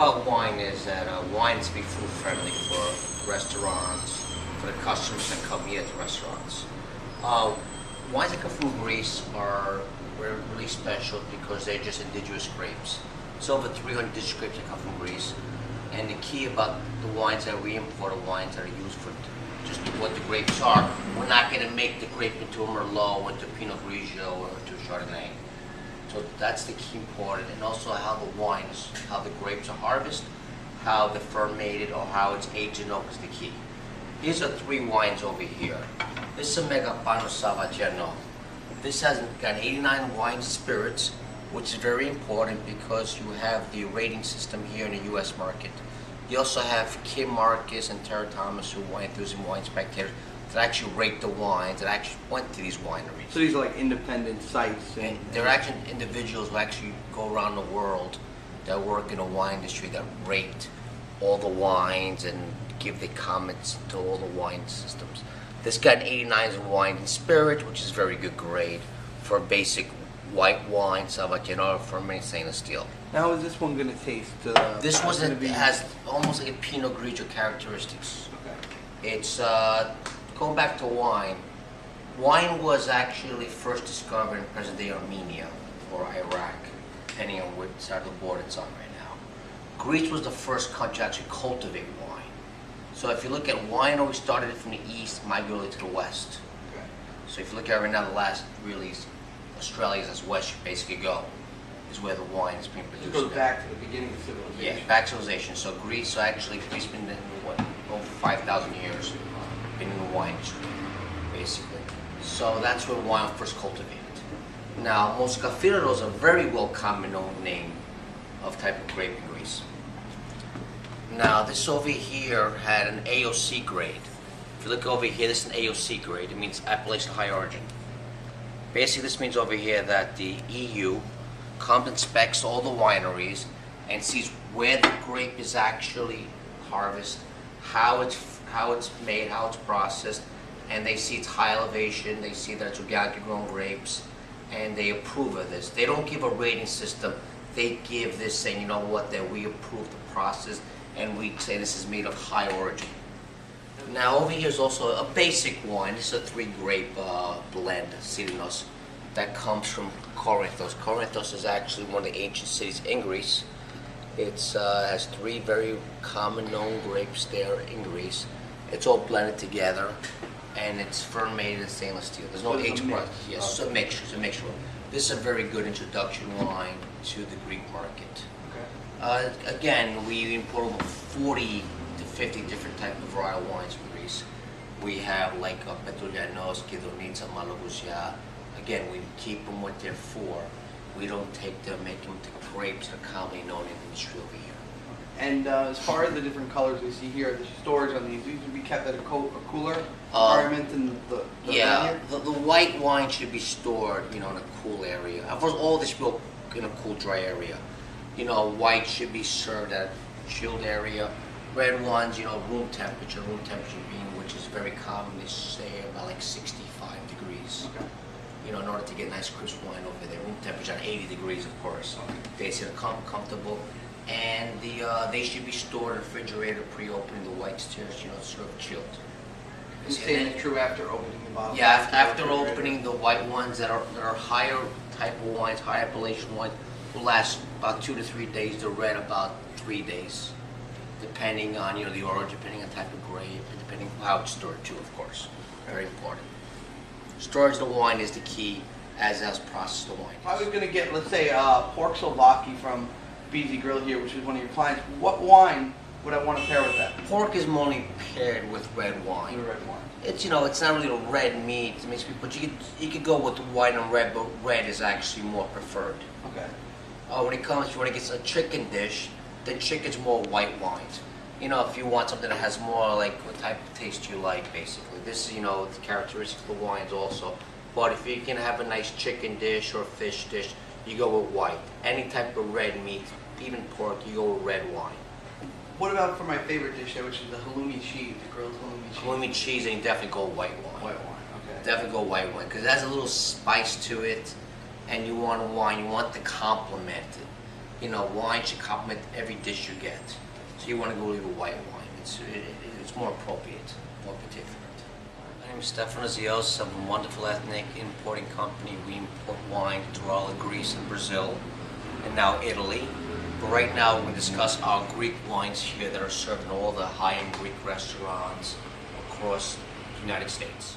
about wine is that wine is to be food friendly for restaurants, for the customers that come here to restaurants. Wines that come from Greece are really special because they're just indigenous grapes. It's over 300 indigenous grapes that come from Greece. And the key about the wines that we import are wines that are used for just what the grapes are. We're not going to make the grape into a Merlot, into Pinot Grigio, or into Chardonnay. So that's the key important, and also how the wines, how the grapes are harvested, how they're fermented, or how it's aged in oak is the key. These are 3 wines over here. This is a Stefanos Ziozis. This has got 89 wine spirits, which is very important because you have the rating system here in the U.S. market. You also have Kim Marcus and Tara Thomas, who wine enthusiasts and wine spectators, that actually rate the wines, that actually went to these wineries. So these are like independent sites? And they're actually individuals who actually go around the world that work in the wine industry that rate all the wines and give the comments to all the wine systems. This got an 89 in wine and spirit, which is very good grade for a basic white wine, Savagino, fermented stainless steel. Now, how is this one going to taste? This one has almost like a Pinot Grigio characteristics. Okay. It's going back to wine. Wine was actually first discovered in present-day Armenia or Iraq, depending on which side of the border it's on right now. Greece was the first country to actually cultivate wine. So if you look at wine, always started from the east, migrated to the west. Okay. So if you look at right now, the last really Australia is as west you basically go, is where the wine is being produced. It goes back to the beginning of civilization. Yeah, back to civilization. So Greece been in what, over 5,000 years been in the wine industry, basically. So that's where wine first cultivated. Now, Moscafiero is a very well common known name of type of grape in Greece. Now, this over here had an AOC grade. If you look over here, this is an AOC grade. It means appellation high origin. Basically, this means over here that the EU comes and inspects all the wineries and sees where the grape is actually harvested, how it's made, how it's processed, and they see it's high elevation, they see that it's organically grown grapes, and they approve of this. They don't give a rating system, they give this saying, you know what, that we approve the process, and we say this is made of high origin. Now over here is also a basic wine. This is a 3-grape blend, Stefanos, that comes from Corinthos. Corinthos is actually one of the ancient cities in Greece. It has 3 very common known grapes there in Greece. It's all blended together, and it's fermented in stainless steel. There's no aging process. Yes, it's a mixture. This is a very good introduction wine to the Greek market. Okay. Again, we import over 40 to 50 different types of varietal wines from Greece. We have like Petroulianos, Kidonitsa, Malagousia. Again, we keep them what they're for. We don't take them, make them to grapes that are commonly known in the industry over here. And as far as the different colors we see here, the storage on these would be kept at a cooler environment in the yeah, the white wine should be stored, in a cool area. Of course, all this will in a cool, dry area. White should be served at a chilled area. Red ones, room temperature being, which is very common, they say about like 65 degrees. Okay. In order to get nice crisp wine over there. Room temperature at 80 degrees, of course. They say they're comfortable. And they should be stored in the refrigerator pre-opening. The whites too, sort of chilled. And staying true after opening the bottle. Yeah, after opening, the white ones that are higher type of wines, high appellation wines, will last about 2 to 3 days. The red about 3 days, depending on the origin, depending on type of grape, and depending on how it's stored too, of course. Very important. Storage of the wine is the key, as process the wine. If I was going to get, let's say, pork Slovaki from BZ Grill here, which is one of your clients, what wine would I want to pair with that? Pork is mainly paired with red wine. With red wine. It's it's not really a red meat, but you could go with white and red, but red is actually more preferred. Okay. When it comes, if you want to get a chicken dish, then chicken's more white wines. If you want something that has more like what type of taste you like, basically. This is, the characteristics of the wines also. But if you can have a nice chicken dish or fish dish, you go with white. Any type of red meat, even pork, you go with red wine. What about for my favorite dish there, which is the halloumi cheese, the grilled halloumi cheese? Halloumi cheese, and you definitely go white wine. White wine, okay. Definitely go white wine, because it has a little spice to it, and you want wine, you want to complement it. wine should complement every dish you get. So you want to go with a white wine. It's more appropriate, more particular. My name is Stefanos Ziozis. I'm from Wonderful Ethnic Importing Company. We import wine through all of Greece and Brazil, and now Italy. But right now we're going to discuss our Greek wines here that are served in all the high-end Greek restaurants across the United States.